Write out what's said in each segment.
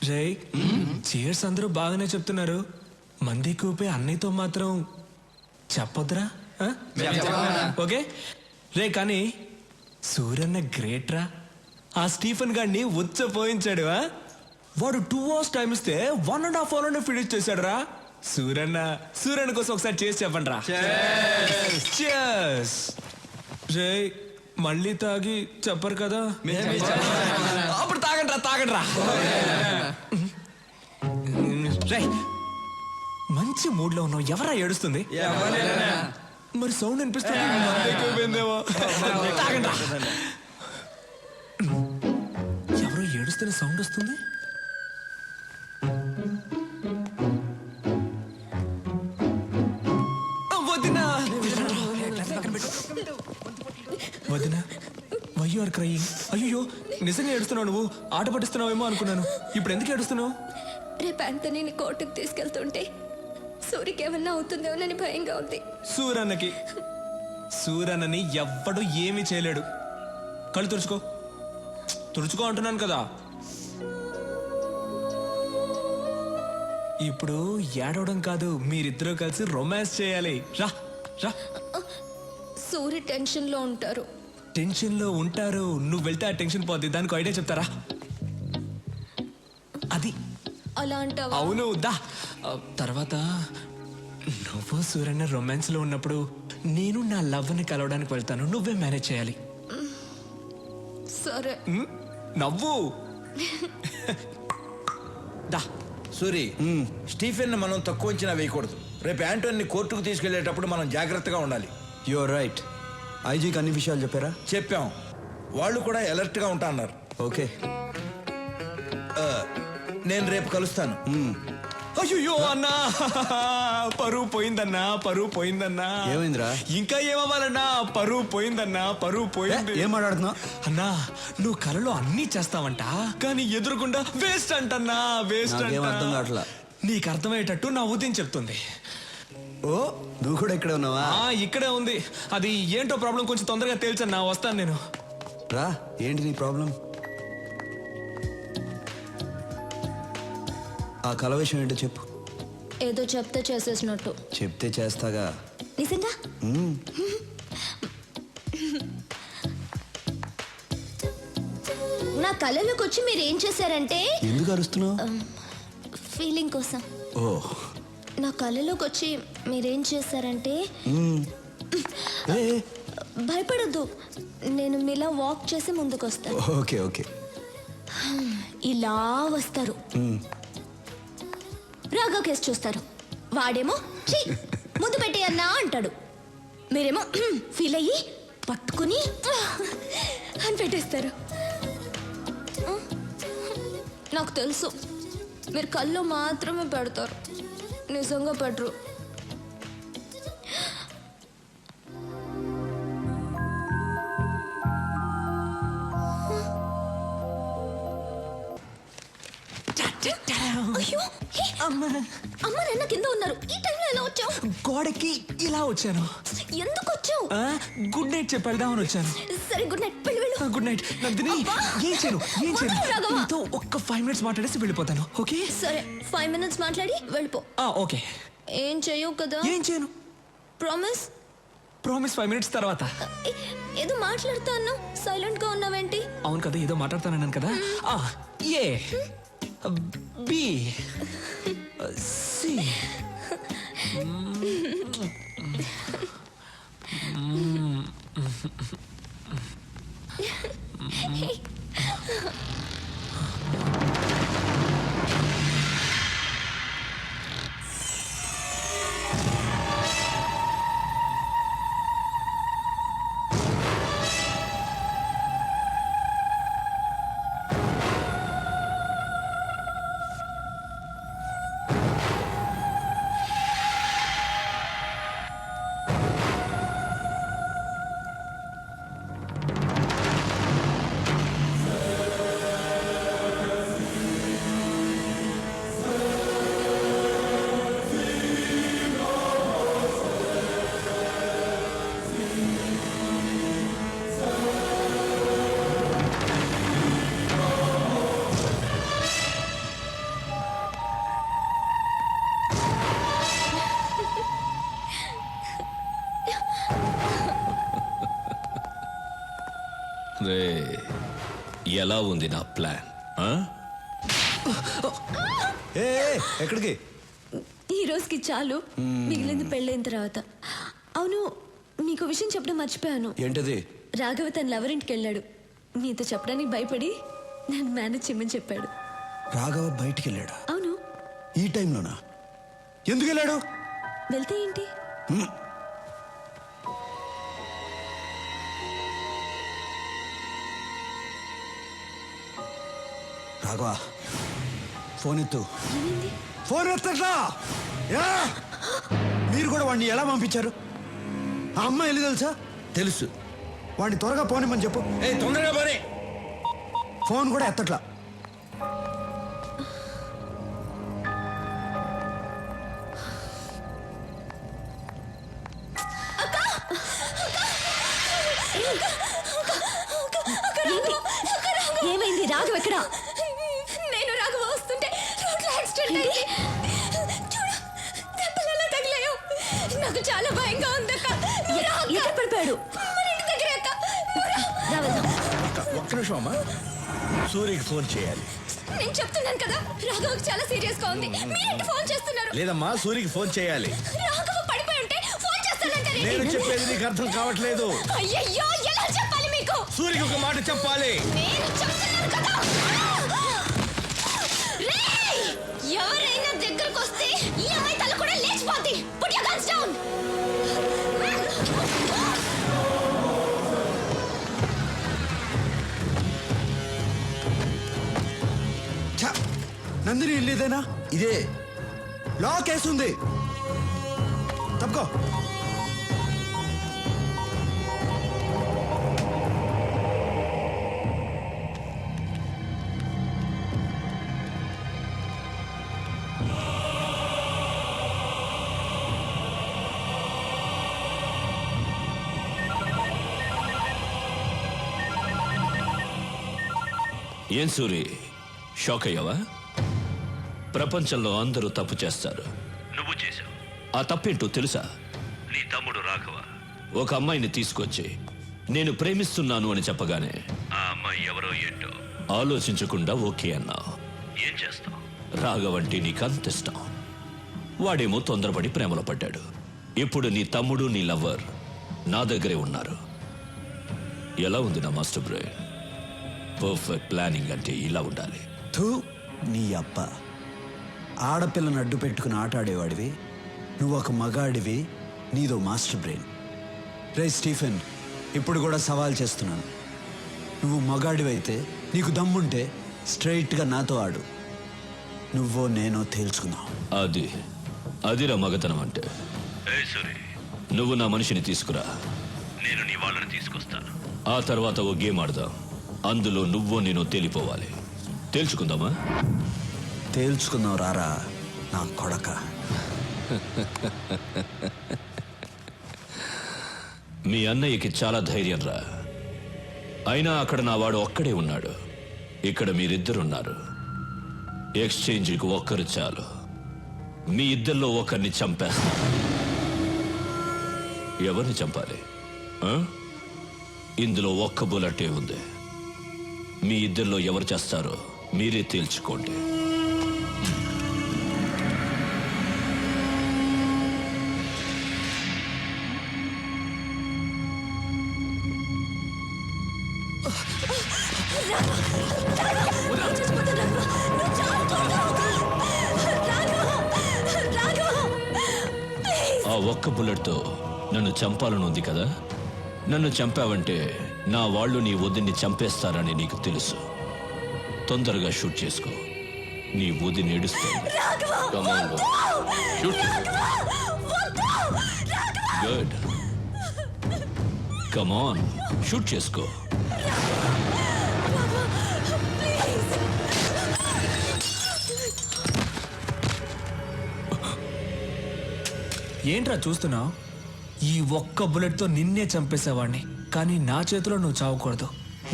రే cheers అందరూ బాగానే చెప్తున్నారు, మంది కూపే అన్నయ్యతో మాత్రం చెప్పొద్దురా. ఓకే రే, కానీ సూర్యన్న గ్రేట్ రా. ఆ స్టీఫెన్ గాడిని ఉచ్చపోయించాడు. వాడు 2 hours టైం ఇస్తే 1.5 hour ఫినిష్ చేశాడు రా. సూర్యన్న కోసం ఒకసారి చేసి చెప్పండి రా. రే మళ్ళీ తాగి చెప్పరు కదా, అప్పుడు తాగండి రా. రే మంచి మూడ్ లో ఉన్నావు, ఎవరా ఏడుస్తుంది? మరి సౌండ్ అనిపిస్తుంది, తాగండి రా. ఎవరో ఏడుస్తున్న సౌండ్ వస్తుంది. వదినా వై యు ఆర్ క్రయింగ్? అయ్యో నిజంగా ఏడుస్తున్నావు, నువ్వు ఆట పట్టిస్తున్నావేమో అనుకున్నాను. ఇప్పుడు ఎందుకు ఏడుస్తున్నావు? రేపు ఆంటనీని కోర్టుకు తీసుకెళ్తుంటే సూరికి ఏమన్నా అవుతుందేమోనని భయంగా ఉంది. సూరన్నని ఎవ్వడు ఏమీ చేయలేడు. కళ్ళు తుడుచుకో అంటున్నాను కదా. ఇప్పుడు ఏడవడం కాదు, మీరిద్దరూ కలిసి రొమాన్స్ చేయాలి. రా రా. సూరి టెన్షన్ లో ఉంటారు. నువ్వు వెళ్తే ఆ టెన్షన్ పోద్ది. దానికి ఐడియా చెప్తారా? అది అలా అంటావా? అవును దా. తర్వాత నువ్వు సూర్యన్న రొమాన్స్ లో ఉన్నప్పుడు నేను నా లవ్ ని కలవడానికి వెళ్తాను, నువ్వే మేనేజ్ చేయాలి. సరే. నవ్వు దా. సూరి, స్టీఫెన్ మనం తక్కువ అంచనా వేయకూడదు. రేపు యాంటోని కోర్టుకు తీసుకెళ్లేటప్పుడు మనం జాగ్రత్తగా ఉండాలి. You're right. ఐజీకి అన్ని విషయాలు చెప్పారా? చెప్పాం, వాళ్ళు కూడా అలర్ట్ గా ఉంటా అన్నారు. ఓకే, నేను రేపు కలుస్తాను. అయ్యో అన్నా, పరువు పోయిందన్నా. ఏమైందిరా? ఇంకా ఏమవ్వాలన్నా, పరువు పోయింది. ఏం మాట్లాడుతున్నా అన్నా? నువ్వు కలలో అన్నీ చేస్తావంట, కానీ ఎదురుకుండా వేస్ట్ అంటన్నా, వేస్ట్ నాకేం అర్థం కావట్లా. నీకు అర్థమయ్యేటట్టు నా ఉదయం చెప్తుంది. ఓ నువ్వు కూడా ఇక్కడే ఉన్నావా? ఇక్కడే ఉంది. అది ఏంటో ప్రాబ్లం కొంచెం తొందరగా తేల్చన్నా, వస్తాను నేను. రా, ఏంటి నీ ప్రాబ్లం? ఆ కల విషయం ఏంటో చెప్పు. ఏదో చెప్తే చేసేసినట్టు. చెప్తే చేస్తాగా. నిజంగా? నా కళలోకి వచ్చి మీరు ఏం చేశారంటే. ఎందుకు అరుస్తున్నావు? ఫీలింగ్ కోసం. ఓ, నా కళలోకి వచ్చి మీరేం చేశారంటే. భయపడద్దు, నేను మీలా వాక్ చేసి ముందుకు వస్తాను. Okay okay. ఇలా వస్తారు, రాగా కేసు చూస్తారు. వాడేమో ఛీ ముందు పెట్టి అన్నా అంటాడు, మీరేమో ఫీల్ అయ్యి పట్టుకుని అని పెట్టేస్తారు. నాకు తెలుసు మీరు కళ్ళు మాత్రమే పెడతారు, నిజంగా పెట్టరు. అయ్యో అమ్మ నాన్న కింద ఉన్నారు. ఈ టైంలో ఎలా వచ్చావు? గోడకి ఇలా వచ్చాను. ఎందుకు వచ్చావు? గుడ్ నైట్ చెప్పేద్దామని వచ్చాను. సరే గుడ్ నైట్, వెళ్ళు. Good night Nandini. ఏం చేయను నీతో ఒక్క 5 minutes మాట్లాడేసి వెళ్ళిపోతాను. ఓకే సరే, 5 minutes మాట్లాడి వెళ్ళిపో. ఓకే. ఏం చెయ్యవు కదా? ఏం చేయను. ప్రామిస్? ప్రామిస్ 5 minutes తర్వాత. ఏదో మాట్లాడుతా అన్నా, సైలెంట్ గా ఉన్నావేంటి? అవును కదా, ఏదో మాట్లాడుతానన్నాను కదా. ఏ బి సి రే ఎలా ఉంది నా ప్లాన్ ఆ? ఏ ఏ, ఎక్కడికి? ఈ రోజుకి చాలు, మిగిలింది పెళ్ళైన తర్వాత. అవును, మీకు విషయం చెప్పడం మర్చిపోయాను. ఏంటది? రాఘవ తన లవర్ ఇంటికి వెళ్ళాడు. మీతో చెప్పడానికి భయపడి నన్ను మేనేజ్ చేయమని చెప్పాడు. రాఘవ బయటికి వెళ్ళాడా? అవును. ఈ టైంలోనా? ఎందుకు వెళ్ళాడు? వెళ్తే ఏంటి? రాఘవ ఫోన్ ఎత్తు. ఏమైంది? ఫోన్ ఎత్తట్లా? యా! మీరు కూడా వాడిని ఎలా పంపించారు? ఆ అమ్మాయి వెళ్ళి తెలుసా? తెలుసు. వాడిని త్వరగా పోనిమ్మని చెప్పు. తొందరగా పని. ఫోన్ కూడా ఎత్తట్లా. ఏంటి? ఏమైంది? రాఘవ ఎక్కడ? నేను రాఘవ వస్తుంటే రోడ్లో యాక్సిడెంట్ అయింది. చూడు, దెబ్బలు ఎలా తగిలాయో. నాకు చాలా భయంగా ఉంది అక్క. ఎక్కడ పడిపోయాడు? మన ఇంటి దగ్గర అక్క. రా వెళ్దాం. ఒక్క నిమిషం అమ్మా, సూర్యకి ఫోన్ చేయాలి. నేను చెప్తున్నాను కదా, రాఘవకి చాలా సీరియస్ గా ఉంది. మీరేంటి ఫోన్ చేస్తున్నారు? లేదమ్మా, సూర్యకి ఫోన్ చేయాలి. రాఘవ పడిపోయి ఉంటే ఫోన్ చేస్తానంటారే. నేను చెప్పేది నీకు అర్థం కావట్లేదు. అయ్యయ్యో, ఎలా చెప్పాలి మీకు? సూర్యకి ఒక మాట చెప్పాలి. నేను చెప్తున్నాను కదా. రేయ్! ఎవరైనా దగ్గరకు వస్తే ఈ అమ్మాయి తల కూడా లేచిపోద్ది. Put your guns down. ఛ! నందిని వెళ్ళేదేనా? ఇదే లాక్ వేస్తుంది. తప్పుకో. ఏం సూరి, షాక్ అయ్యావా? ప్రపంచంలో అందరూ తప్పు చేస్తారు, నువ్వు చేశావు. ఆ తప్పేంటో తెలుసా? నీ తమ్ముడు రాఘవ ఒక అమ్మాయిని తీసుకొచ్చి నేను ప్రేమిస్తున్నాను అని చెప్పగానే ఆ అమ్మాయి ఎవరో ఏంటో ఆలోచించకుండా ఓకే అన్నావు. ఏం చేస్తావు? రాఘవ అంటే నీకు అంత ఇష్టం. వాడేమో తొందరపడి ప్రేమలో పడ్డాడు. ఇప్పుడు నీ తమ్ముడు నీ లవ్వర్ నా దగ్గరే ఉన్నారు. ఎలా ఉంది నా మాస్టర్ బ్రెయిన్? పర్ఫెక్ట్ ప్లానింగ్ అంటే ఇలా ఉండాలి. థూ, నీ అబ్బ. ఆడపిల్లను అడ్డు పెట్టుకుని ఆటాడేవాడివి. నువ్వు ఒక మగాడివి, నీదో మాస్టర్ బ్రెయిన్. రే స్టీఫెన్, ఇప్పుడు కూడా సవాల్ చేస్తున్నాను. నువ్వు మగాడివైతే, నీకు దమ్ముంటే స్ట్రైట్గా నాతో ఆడు. నువ్వో నేనో తేల్చుకుందాం. అదిరా మగతనం అంటే. నువ్వు నా మనిషిని తీసుకురా, నేను నీ వాళ్ళని తీసుకొస్తాను. ఆ తర్వాత ఓ గేమ్ ఆడదాం. అందులో నువ్వో నేను తేలిపోవాలి. తేల్చుకుందామా? తేల్చుకుందాం రారా నా కొడక. మీ అన్నయ్యకి చాలా ధైర్యం రా. అయినా అక్కడ నా వాడు ఒక్కడే ఉన్నాడు, ఇక్కడ మీరిద్దరున్నారు. ఎక్స్చేంజ్కి ఒక్కరు చాలు. మీ ఇద్దరిలో ఒకరిని చంపేస్తా. ఎవరిని చంపాలి? ఇందులో ఒక్క బుల్లెటే ఉంది. మీ ఇద్దరిలో ఎవరు చేస్తారో మీరే తేల్చుకోండి. ఆ ఒక్క బుల్లెట్తో నన్ను చంపాలని ఉంది కదా? నన్ను చంపావంటే నా వాళ్ళు నీ వదిన్ని చంపేస్తారని నీకు తెలుసు. తొందరగా షూట్ చేసుకో. నీ వదిని ఏడుస్తుంది. గుడ్, కమాన్, షూట్ చేసుకో. ఏంట్రా చూస్తున్నావు? ఈ ఒక్క బుల్లెట్తో నిన్నే చంపేసేవాడిని, కానీ నా చేతిలో నువ్వు చావకూడదు.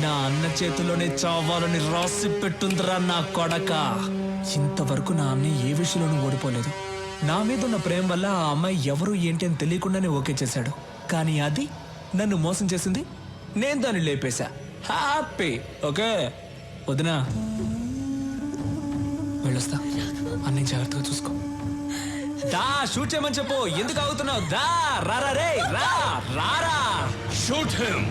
నా అన్న చేతిలోనే చావాలని రాసి పెట్టుందిరా నా కొడక. ఇంతవరకు నా అన్నయ్య ఏ విషయంలోనూ ఓడిపోలేదు. నా మీద ఉన్న ప్రేమ వల్ల ఆ అమ్మాయి ఎవరు ఏంటి అని తెలియకుండానే ఓకే చేశాడు. కానీ అది నన్ను మోసం చేసింది. నేను దాన్ని లేపేశా. హ్యాపీ. ఓకే వదినా వెళ్ళొస్తా, అన్ని జాగ్రత్తగా చూసుకో. దా షూట్ చేయమని చెప్పు. ఎందుకు ఆగుతున్నావు? దా రా రే రా రారా. Shoot him.